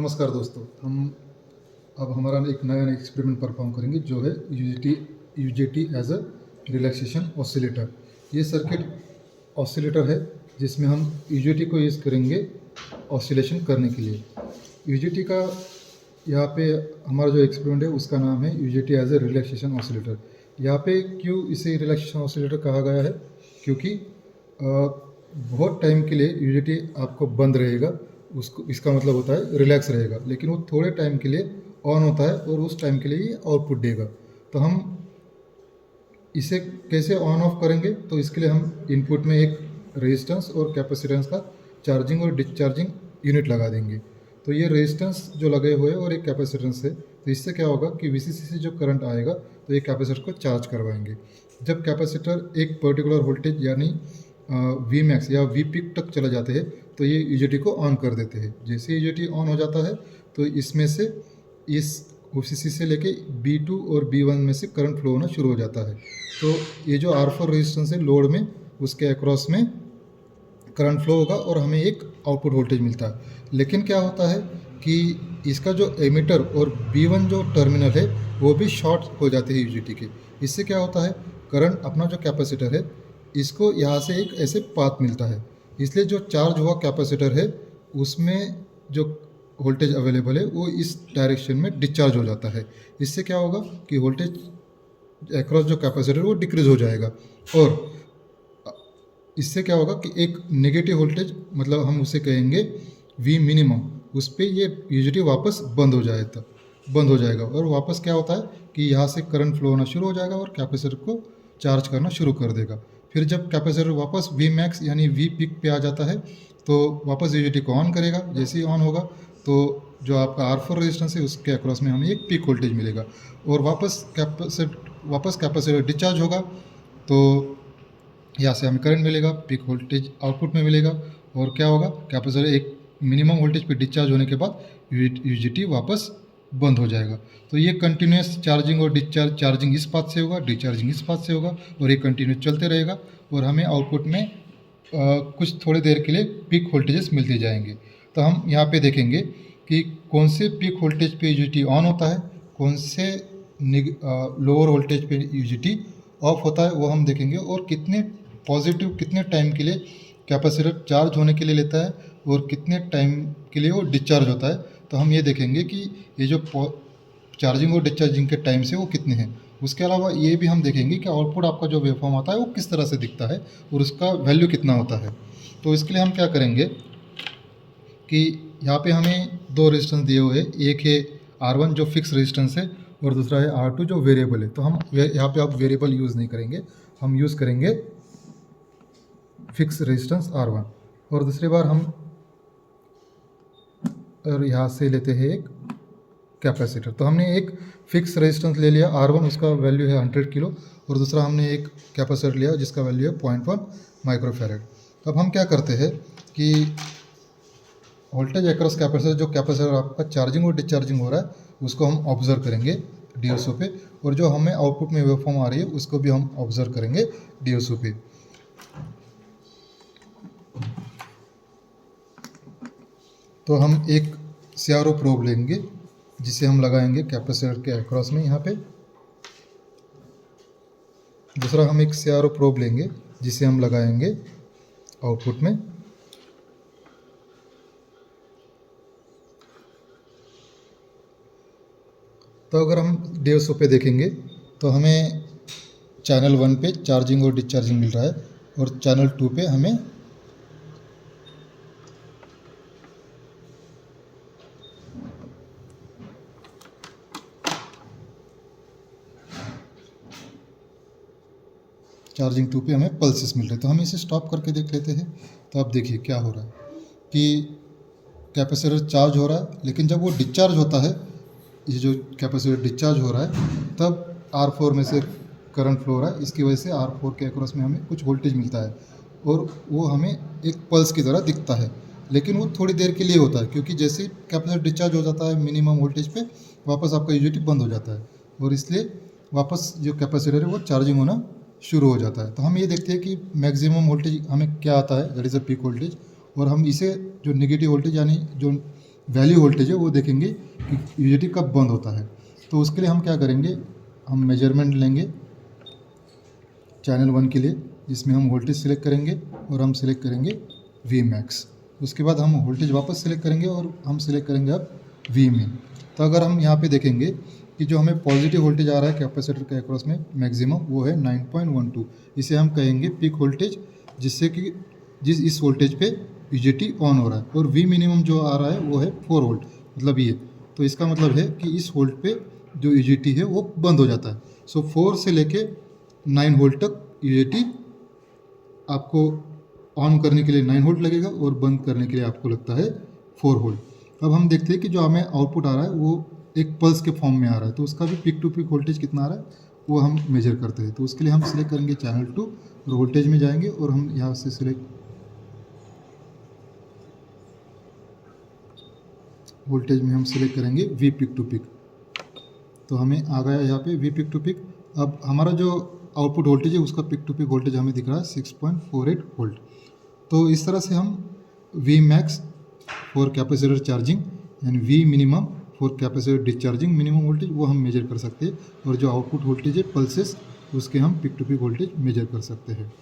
नमस्कार दोस्तों, हम अब हमारा एक नया एक्सपेरिमेंट परफॉर्म करेंगे जो है UJT as a relaxation oscillator. ये सर्किट ऑसिलेटर है जिसमें हम यूजेटी को यूज़ करेंगे ऑसिलेशन करने के लिए। यूजेटी का यहाँ पे हमारा जो एक्सपेरिमेंट है उसका नाम है UJT as a relaxation oscillator. यहाँ पे क्यों इसे रिलैक्सेशन ऑसिलेटर कहा गया है? क्योंकि बहुत टाइम के लिए यूजेटी आपको बंद रहेगा, उसको इसका मतलब होता है रिलैक्स रहेगा, लेकिन वो थोड़े टाइम के लिए ऑन होता है और उस टाइम के लिए ये आउटपुट देगा। तो हम इसे कैसे ऑन ऑफ करेंगे? तो इसके लिए हम इनपुट में एक रेजिस्टेंस और कैपेसिटेंस का चार्जिंग और डिस्चार्जिंग यूनिट लगा देंगे। तो ये रेजिस्टेंस जो लगे हुए हैं और एक कैपेसिटेंस है, तो इससे क्या होगा कि वीसीसी से जो करंट आएगा तो ये कैपेसिटर को चार्ज करवाएंगे। जब कैपेसिटर एक पर्टिकुलर वोल्टेज यानी वी मैक्स या वी पिक तक चला जाते हैं तो ये यूजेटी को ऑन कर देते हैं। जैसे यूजेटी ऑन हो जाता है तो इसमें से इस ओसीसी से लेके B2 और B1 में से करंट फ्लो होना शुरू हो जाता है। तो ये जो R4 रेजिस्टेंस है लोड में, उसके अक्रॉस में करंट फ्लो होगा और हमें एक आउटपुट वोल्टेज मिलता है। लेकिन क्या होता है कि इसका जो एमिटर और B1 जो टर्मिनल है वो भी शॉर्ट हो जाते हैं यूजेटी के। इससे क्या होता है, करंट अपना जो कैपेसिटर है इसको यहाँ से एक ऐसे पाथ मिलता है, इसलिए जो चार्ज हुआ कैपेसिटर है उसमें जो वोल्टेज अवेलेबल है वो इस डायरेक्शन में डिस्चार्ज हो जाता है। इससे क्या होगा कि वोल्टेज अक्रॉस जो कैपेसिटर वो डिक्रीज हो जाएगा और इससे क्या होगा कि एक नेगेटिव वोल्टेज, मतलब हम उसे कहेंगे V मिनिमम, उस पर ये यूजेटी वापस बंद हो जाएगा और वापस क्या होता है कि यहाँ से करंट फ्लो होना शुरू हो जाएगा और कैपेसिटर को चार्ज करना शुरू कर देगा। फिर जब कैपेसिटर वापस V मैक्स यानी V पिक पे आ जाता है तो वापस यूजेटी को ऑन करेगा। जैसे ही ऑन होगा तो जो आपका R4 रेजिस्टेंस है उसके अक्रॉस में हमें एक पीक वोल्टेज मिलेगा और वापस कैपेसिटर डिस्चार्ज होगा तो यहाँ से हमें करंट मिलेगा, पीक वोल्टेज आउटपुट में मिलेगा और क्या होगा, कैपेसिटर एक मिनिमम वोल्टेज पे डिस्चार्ज होने के बाद यूजेटी वापस बंद हो जाएगा। तो ये कंटिन्यूस चार्जिंग और डिस्चार्ज, चार्जिंग इस पाथ से होगा, डिस्चार्जिंग इस पाथ से होगा और ये कंटिन्यूस चलते रहेगा और हमें आउटपुट में कुछ थोड़ी देर के लिए पीक वोल्टेजेस मिलते जाएंगे। तो हम यहाँ पे देखेंगे कि कौन से पीक वोल्टेज पे यूजेटी ऑन होता है, कौन से लोअर वोल्टेज पे यूजेटी ऑफ होता है, वो हम देखेंगे और कितने पॉजिटिव कितने टाइम के लिए कैपेसिटर चार्ज होने के लिए लेता है और कितने टाइम के लिए वो डिस्चार्ज होता है। तो हम ये देखेंगे कि ये जो चार्जिंग और डिस्चार्जिंग के टाइम से वो कितने हैं। उसके अलावा ये भी हम देखेंगे कि आउटपुट आपका जो वेवफॉर्म आता है वो किस तरह से दिखता है और उसका वैल्यू कितना होता है। तो इसके लिए हम क्या करेंगे कि यहाँ पे हमें दो रेजिस्टेंस दिए हुए हैं, एक है R1 जो फिक्स रेजिस्टेंस है और दूसरा है R2 जो वेरिएबल है। तो हम यहाँ पे आप वेरिएबल यूज़ नहीं करेंगे, हम यूज़ करेंगे फिक्स रेजिस्टेंस R1। और दूसरी बार हम और यहाँ से लेते हैं एक कैपेसिटर। तो हमने एक फिक्स रेजिस्टेंस ले लिया R1, उसका वैल्यू है 100 किलो और दूसरा हमने एक कैपेसिटर लिया जिसका वैल्यू है 0.1 माइक्रोफैरेड। अब हम क्या करते हैं कि वोल्टेज अक्रॉस कैपेसिटर, जो कैपेसिटर आपका चार्जिंग और डिस्चार्जिंग हो रहा है उसको हम ऑब्जर्व करेंगे DSO पे और जो हमें आउटपुट में वेवफॉर्म आ रही है उसको भी हम ऑब्जर्व करेंगे DSO पे। तो हम एक CRO प्रोब लेंगे जिसे हम लगाएंगे कैपेसिटर के अक्रॉस में यहाँ पे। दूसरा हम एक CRO प्रोब लेंगे जिसे हम लगाएंगे आउटपुट में। तो अगर हम DSO पे देखेंगे तो हमें चैनल 1 पे चार्जिंग और डिस्चार्जिंग मिल रहा है और चैनल 2 पे हमें चार्जिंग 2 पे हमें पल्सेस मिल रहे हैं। तो हम इसे स्टॉप करके देख लेते हैं। तो आप देखिए क्या हो रहा है कि कैपेसिटर चार्ज हो रहा है, लेकिन जब वो डिस्चार्ज होता है, ये जो कैपेसिटर डिस्चार्ज हो रहा है तब R4 में से करंट फ्लो हो रहा है, इसकी वजह से R4 के अक्रॉस में हमें कुछ वोल्टेज मिलता है और वो हमें एक पल्स की तरह दिखता है। लेकिन वो थोड़ी देर के लिए होता है क्योंकि जैसे कैपेसिटर डिस्चार्ज हो जाता है मिनिमम वोल्टेज पे, वापस आपका यूजेटी बंद हो जाता है और इसलिए वापस जो कैपेसिटर है वो चार्जिंग होना शुरू हो जाता है। तो हम ये देखते हैं कि मैक्सिमम वोल्टेज हमें क्या आता है, that is a peak voltage, और हम इसे जो नेगेटिव वोल्टेज यानी जो वैल्यू वोल्टेज है वो देखेंगे कि यूजेटी कब बंद होता है। तो उसके लिए हम क्या करेंगे, हम मेजरमेंट लेंगे चैनल 1 के लिए, जिसमें हम वोल्टेज सिलेक्ट करेंगे और हम सिलेक्ट करेंगे वी मैक्स। उसके बाद हम वोल्टेज वापस सिलेक्ट करेंगे और हम सिलेक्ट करेंगे अब वी मिन। तो अगर हम यहाँ पे देखेंगे कि जो हमें पॉजिटिव वोल्टेज आ रहा है कैपेसिटर के अक्रॉस में मैक्सिमम, वो है 9.12। इसे हम कहेंगे पीक वोल्टेज, जिससे कि इस वोल्टेज पे यूजेटी ऑन हो रहा है। और वी मिनिमम जो आ रहा है वो है 4 वोल्ट, मतलब ये। तो इसका मतलब है कि इस वोल्ट पे जो यूजेटी है वो बंद हो जाता है। सो 4 से लेके 9 वोल्ट तक यूजेटी आपको ऑन करने के लिए 9 वोल्ट लगेगा और बंद करने के लिए आपको लगता है 4 वोल्ट। अब हम देखते हैं कि जो हमें आउटपुट आ रहा है वो एक पल्स के फॉर्म में आ रहा है, तो उसका भी पिक टू पिक वोल्टेज कितना आ रहा है वो हम मेजर करते हैं। तो उसके लिए हम सिलेक्ट करेंगे चैनल 2 और वोल्टेज में जाएंगे और हम यहाँ से सिलेक्ट वोल्टेज में हम सिलेक्ट करेंगे वी पिक टू पिक। तो हमें आ गया यहाँ पे वी पिक टू पिक। अब हमारा जो आउटपुट वोल्टेज है उसका पिक टू पिक वोल्टेज हमें दिख रहा है 6.48 वोल्ट। तो इस तरह से हम V max for capacitor charging and V minimum for capacitor discharging minimum voltage वो हम मेजर कर सकते हैं, और जो आउटपुट वोल्टेज है पल्सेस उसके हम peak to peak voltage measure कर सकते हैं।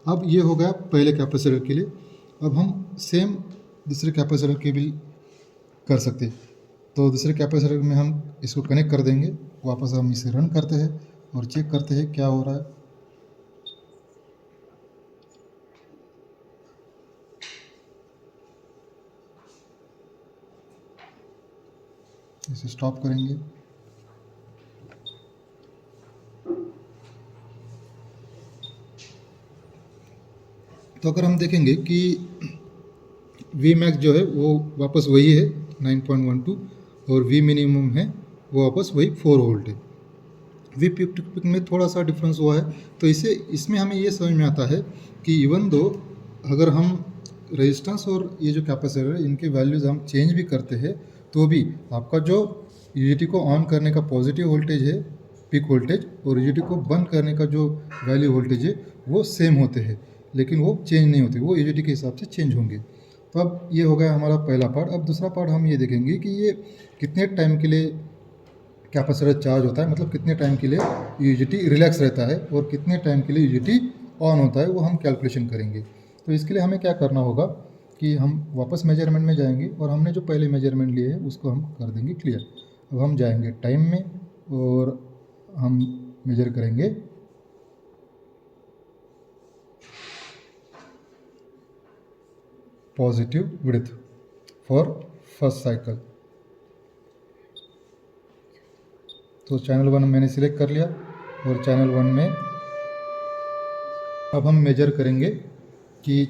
अब ये हो गया पहले कैपेसिटर के लिए। अब हम सेम दूसरे कैपेसिटर के भी कर सकते हैं। तो दूसरे कैपेसिटर में हम इसको कनेक्ट कर देंगे, वापस हम इसे रन करते हैं और चेक करते हैं क्या हो रहा है। इसे स्टॉप करेंगे। तो अगर हम देखेंगे कि वी मैक्स जो है वो वापस वही है 9.12 और वी मिनिमम है वो वापस वही 4 वोल्ट है। वी पिक टू पिक में थोड़ा सा डिफरेंस हुआ है। तो इसमें हमें ये समझ में आता है कि इवन दो अगर हम रेजिस्टेंस और ये जो कैपेसिटर है इनके वैल्यूज़ हम चेंज भी करते हैं, तो भी आपका जो यूजेटी को ऑन करने का पॉजिटिव वोल्टेज है पिक वोल्टेज और यूजेटी को बंद करने का जो वैल्यू वोल्टेज है वो सेम होते हैं, लेकिन वो चेंज नहीं होते, वो यूजेटी के हिसाब से चेंज होंगे। तो अब ये हो गया हमारा पहला पार्ट। अब दूसरा पार्ट हम ये देखेंगे कि ये कितने टाइम के लिए कैपेसिटर चार्ज होता है, मतलब कितने टाइम के लिए यूजेटी रिलैक्स रहता है और कितने टाइम के लिए यूजेटी ऑन होता है, वो हम कैलकुलेशन करेंगे। तो इसके लिए हमें क्या करना होगा कि हम वापस मेजरमेंट में जाएंगे और हमने जो पहले मेजरमेंट लिए है उसको हम कर देंगे क्लियर। अब हम जाएंगे टाइम में और हम मेजर करेंगे positive width for first cycle. तो चैनल 1 मैंने सिलेक्ट कर लिया और चैनल 1 में अब हम मेजर करेंगे कि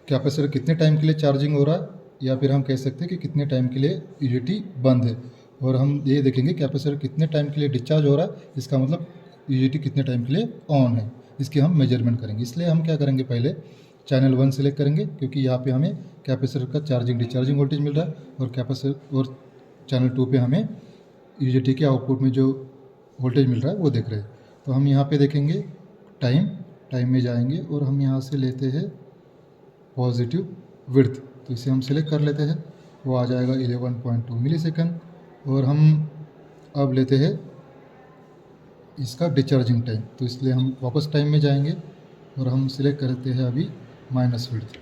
कैपेसिटर कितने टाइम के लिए चार्जिंग हो रहा है, या फिर हम कह सकते हैं कि कितने टाइम के लिए यूजेटी बंद है। और हम ये देखेंगे कैपेसिटर कितने टाइम के लिए डिस्चार्ज हो रहा है, इसका मतलब यूजेटी कितने टाइम के लिए ऑन है, इसकी हम मेजरमेंट करेंगे। इसलिए हम क्या करेंगे, पहले चैनल 1 सेलेक्ट करेंगे क्योंकि यहाँ पे हमें कैपेसिटर का चार्जिंग डिस्चार्जिंग वोल्टेज मिल रहा है, और कैपेसिटर और चैनल 2 पे हमें यूजेटी के आउटपुट में जो वोल्टेज मिल रहा है वो देख रहे हैं। तो हम यहाँ पे देखेंगे टाइम में जाएंगे और हम यहाँ से लेते हैं पॉजिटिव विड्थ। तो इसे हम सिलेक्ट कर लेते हैं, वो आ जाएगा 11.2 मिली सेकेंड। और हम अब लेते हैं इसका डिस्चार्जिंग टाइम, तो इसलिए हम वापस टाइम में जाएंगे और हम सिलेक्ट करते हैं अभी माइनस विड्थ।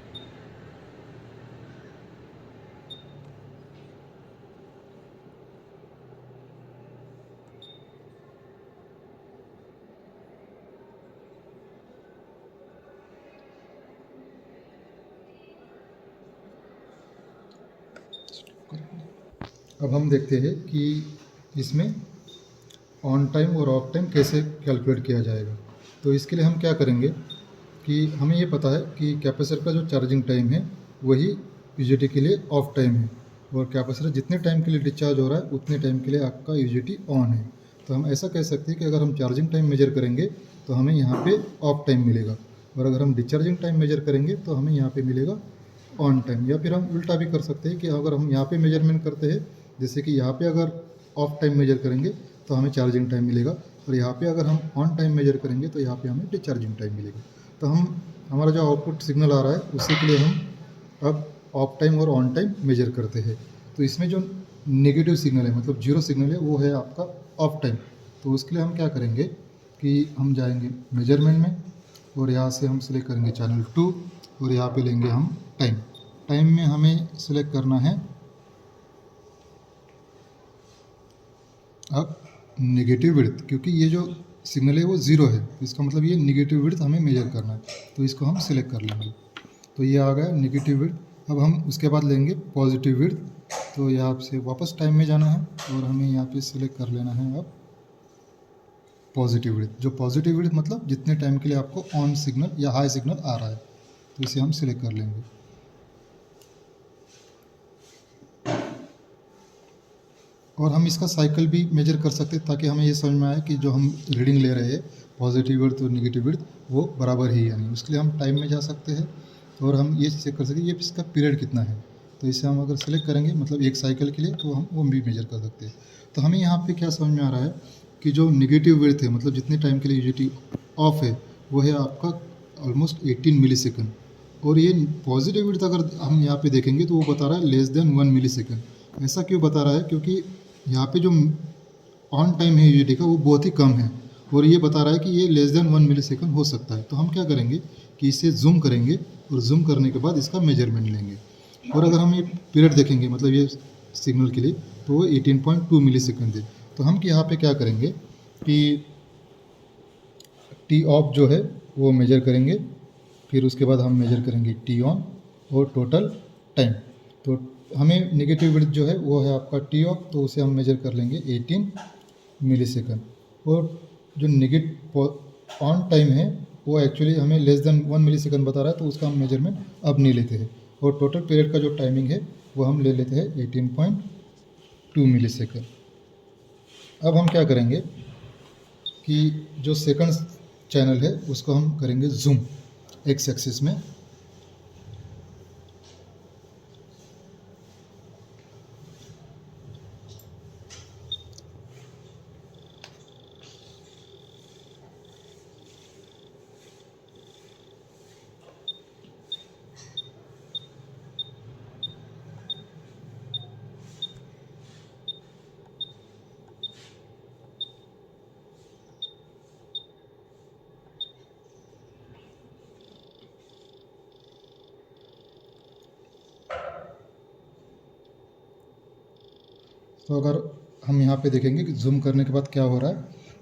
अब हम देखते हैं कि इसमें ऑन टाइम और ऑफ टाइम कैसे कैलकुलेट किया जाएगा। तो इसके लिए हम क्या करेंगे कि हमें ये पता है कि कैपेसिटर का जो चार्जिंग टाइम है वही यूजेटी के लिए ऑफ टाइम है, और कैपेसिटर जितने टाइम के लिए डिस्चार्ज हो रहा है उतने टाइम के लिए आपका यूजेटी ऑन है। तो हम ऐसा कह सकते हैं कि अगर हम चार्जिंग टाइम मेजर करेंगे तो हमें यहाँ पे ऑफ टाइम मिलेगा, और अगर हम डिस्चार्जिंग टाइम मेजर करेंगे तो हमें यहाँ पे मिलेगा ऑन टाइम। या फिर हम उल्टा भी कर सकते हैं कि अगर हम यहाँ पे मेजरमेंट करते हैं, जैसे कि यहाँ पे अगर ऑफ टाइम मेजर करेंगे तो हमें चार्जिंग टाइम मिलेगा, और यहाँ पे अगर हम ऑन टाइम मेजर करेंगे तो यहाँ पे हमें डिस्चार्जिंग टाइम मिलेगा। तो हमारा जो आउटपुट सिग्नल आ रहा है उसी के लिए हम अब ऑफ टाइम और ऑन टाइम मेजर करते हैं। तो इसमें जो नेगेटिव सिग्नल है मतलब जीरो सिग्नल है वो है आपका ऑफ टाइम। तो उसके लिए हम क्या करेंगे कि हम जाएंगे मेजरमेंट में और यहाँ से हम सिलेक्ट करेंगे चैनल 2 और यहाँ पे लेंगे हम टाइम। टाइम में हमें सिलेक्ट करना है अब नेगेटिव विड्थ, क्योंकि ये जो सिग्नल है वो ज़ीरो है, तो इसका मतलब ये नेगेटिव विड्थ हमें मेजर करना है, तो इसको हम सिलेक्ट कर लेंगे। तो ये आ गया नेगेटिव विड्थ। अब हम उसके बाद लेंगे पॉजिटिव विड्थ। तो यहाँ से वापस टाइम में जाना है और हमें यहाँ पे सिलेक्ट कर लेना है अब पॉजिटिव विड्थ। जो पॉजिटिव विड्थ मतलब जितने टाइम के लिए आपको ऑन सिग्नल या हाई सिग्नल आ रहा है, तो इसे हम सिलेक्ट कर लेंगे। और हम इसका साइकिल भी मेजर कर सकते हैं ताकि हमें ये समझ में आए कि जो हम रीडिंग ले रहे हैं पॉजिटिव विड्थ और नेगेटिव विड्थ वो बराबर ही है यानी। उसके लिए हम टाइम में जा सकते हैं और हम ये चेक कर सकते हैं ये इसका पीरियड कितना है। तो इसे हम अगर सेलेक्ट करेंगे मतलब एक साइकिल के लिए तो हम वो भी मेजर कर सकते हैं। तो हमें यहाँ पे क्या समझ में आ रहा है कि जो नेगेटिव विड्थ है मतलब जितने टाइम के लिए यूजेटी ऑफ है वो है आपका ऑलमोस्ट 18 मिली सेकेंड। और ये पॉजिटिव विड्थ अगर हम यहाँ पे देखेंगे तो वो बता रहा है लेस देन 1 मिली सेकेंड। ऐसा क्यों बता रहा है? क्योंकि यहाँ पे जो ऑन टाइम है यूजेटी का वो बहुत ही कम है और ये बता रहा है कि ये लेस देन 1 मिली सेकेंड हो सकता है। तो हम क्या करेंगे कि इसे जूम करेंगे और जूम करने के बाद इसका मेजरमेंट लेंगे। और अगर हम ये पीरियड देखेंगे मतलब ये सिग्नल के लिए तो वो 18.2 मिली सेकेंड है। तो हम यहाँ पे क्या करेंगे कि टी ऑफ जो है वो मेजर करेंगे, फिर उसके बाद हम मेजर करेंगे टी ऑन और टोटल टाइम। तो हमें नेगेटिव विड्थ जो है वो है आपका टी ऑफ, तो उसे हम मेजर कर लेंगे 18 मिली सेकेंड। और जो नेगेटिव ऑन टाइम है वो एक्चुअली हमें लेस देन 1 मिली सेकेंड बता रहा है, तो उसका हम मेजरमेंट अब नहीं लेते हैं। और टोटल पीरियड का जो टाइमिंग है वो हम ले लेते हैं 18.2 मिली सेकेंड। अब हम क्या करेंगे कि जो सेकंड चैनल है उसको हम करेंगे जूम एक्स एक्सिस में। तो अगर हम यहाँ पे देखेंगे कि जूम करने के बाद क्या हो रहा है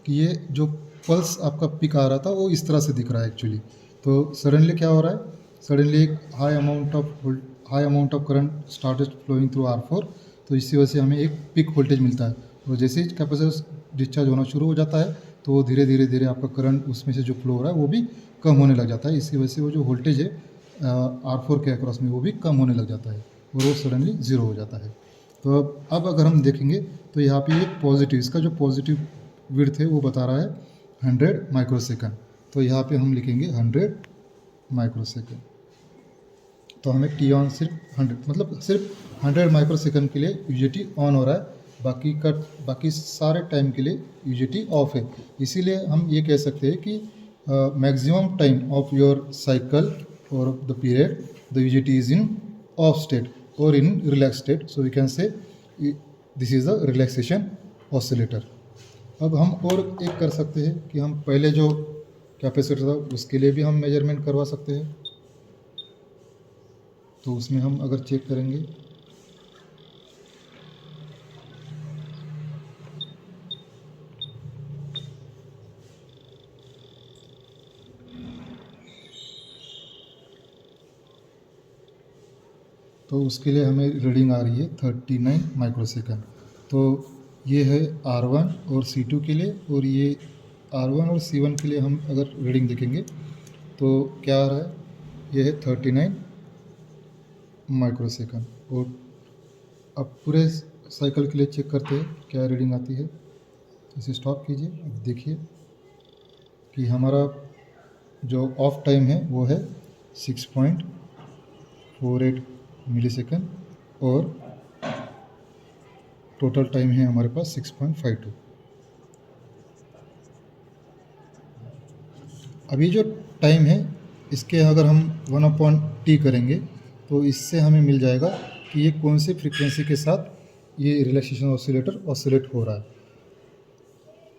कि ये जो पल्स आपका पिक आ रहा था वो इस तरह से दिख रहा है एक्चुअली। तो सडनली क्या हो रहा है, सडनली एक high amount of current started flowing through R4। तो इसी वजह से हमें एक पिक वोल्टेज मिलता है और जैसे ही कैपेसिटर डिस्चार्ज होना शुरू हो जाता है तो वो धीरे धीरे आपका करंट उसमें से जो फ्लो हो रहा है वो भी कम होने लग जाता है। इसी वजह से वो जो वोल्टेज है R4 के अक्रॉस में वो भी कम होने लग जाता है और वो सडनली ज़ीरो हो जाता है। तो अब अगर हम देखेंगे तो यहाँ पे ये पॉजिटिव, इसका जो पॉजिटिव विड्थ है वो बता रहा है 100 माइक्रोसेकंड। तो यहाँ पे हम लिखेंगे 100 माइक्रोसेकंड। तो हमें टी ऑन सिर्फ 100 मतलब सिर्फ 100 माइक्रोसेकंड के लिए यूजेटी ऑन हो रहा है, बाकी सारे टाइम के लिए यूजेटी ऑफ है। इसीलिए हम ये कह सकते हैं कि maximum time of your cycle or the period the UJT is in off state or in relaxed state, so we can say this is a relaxation oscillator। अब हम और एक कर सकते हैं कि हम पहले जो कैपेसिटर था उसके लिए भी हम मेजरमेंट करवा सकते हैं। तो उसमें हम अगर चेक करेंगे तो उसके लिए हमें रीडिंग आ रही है 39 माइक्रोसेकंड। तो ये है R1 और C2 के लिए, और ये R1 और C1 के लिए हम अगर रीडिंग देखेंगे तो क्या आ रहा है, ये है 39 माइक्रोसेकंड। और अब पूरे साइकिल के लिए चेक करते हैं क्या रीडिंग आती है। इसे स्टॉप कीजिए। अब देखिए कि हमारा जो ऑफ टाइम है वो है 6.48 मिली सेकेंड और टोटल टाइम है हमारे पास 6.52। अभी जो टाइम है इसके अगर हम 1/t करेंगे तो इससे हमें मिल जाएगा कि ये कौन से फ्रीक्वेंसी के साथ ये रिलैक्सेशन ऑसिलेटर ऑसिलेट हो रहा है।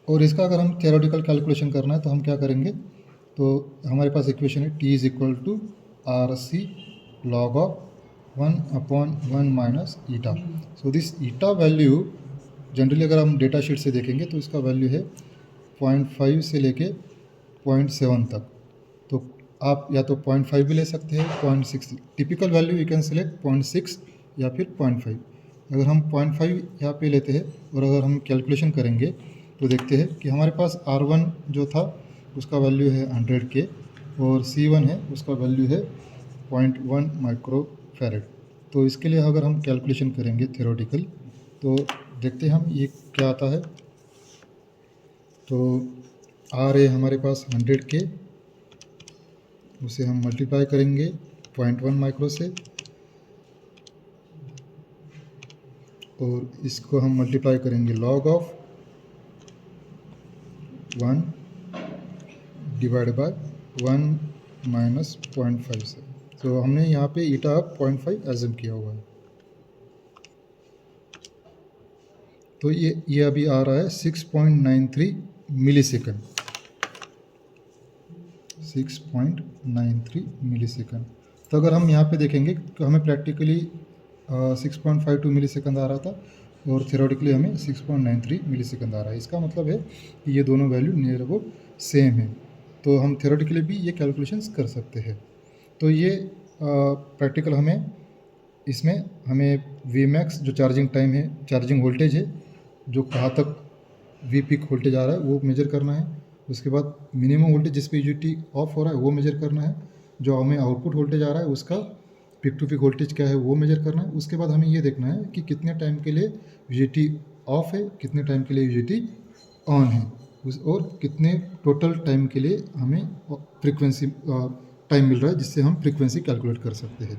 और इसका अगर हम थियोरेटिकल कैलकुलेशन करना है तो हम क्या करेंगे, तो हमारे पास इक्वेशन है T is equal to R C log of 1/1 minus eta. So this eta value generally अगर हम डेटा शीट से देखेंगे तो इसका वैल्यू है 0.5 से लेके 0.7 तक। तो आप या तो 0.5 भी ले सकते हैं, 0.6 typical value you can select 0.6 या फिर 0.5। अगर हम 0.5 यहाँ पे लेते हैं और अगर हम कैलकुलेशन करेंगे तो देखते हैं कि हमारे पास R1 जो था उसका वैल्यू है 100 के और C1 है उसका वैल्यू है 0.1 माइक्रो फैरेड। तो इसके लिए अगर हम कैलकुलेशन करेंगे थियोरेटिकल तो देखते हैं हम ये क्या आता है। तो आर है हमारे पास 100 के, उसे हम मल्टीप्लाई करेंगे 0.1 माइक्रो से और इसको हम मल्टीप्लाई करेंगे log of 1 divide by 1 minus 0.5 से। तो हमने यहाँ पे ईटा 0.5 एज्यूम किया हुआ है। तो ये अभी आ रहा है 6.93 मिलीसेकंड, 6.93 मिलीसेकंड। तो अगर हम यहाँ पे देखेंगे तो हमें प्रैक्टिकली 6.52 मिलीसेकंड आ रहा था और थियोरेटिकली हमें 6.93 मिलीसेकंड आ रहा है। इसका मतलब है कि ये दोनों वैल्यू नियर अबाउट सेम है। तो हम थियोरेटिकली भी ये कैलकुलेशंस कर सकते हैं। तो ये प्रैक्टिकल इसमें हमें Vmax जो चार्जिंग टाइम है, चार्जिंग वोल्टेज है, जो कहाँ तक वी पिक वोल्टेज आ रहा है वो मेजर करना है। उसके बाद मिनिमम वोल्टेज जिस पे यूजेटी ऑफ हो रहा है वो मेजर करना है। जो हमें आउटपुट वोल्टेज आ रहा है उसका पिक टू पिक वोल्टेज क्या है वो मेजर करना है। उसके बाद हमें ये देखना है कि कितने टाइम के लिए यूजेटी ऑफ है, कितने टाइम के लिए यूजेटी ऑन है, और कितने टोटल टाइम के लिए हमें फ्रीक्वेंसी टाइम मिल रहा है जिससे हम फ्रीक्वेंसी कैलकुलेट कर सकते हैं।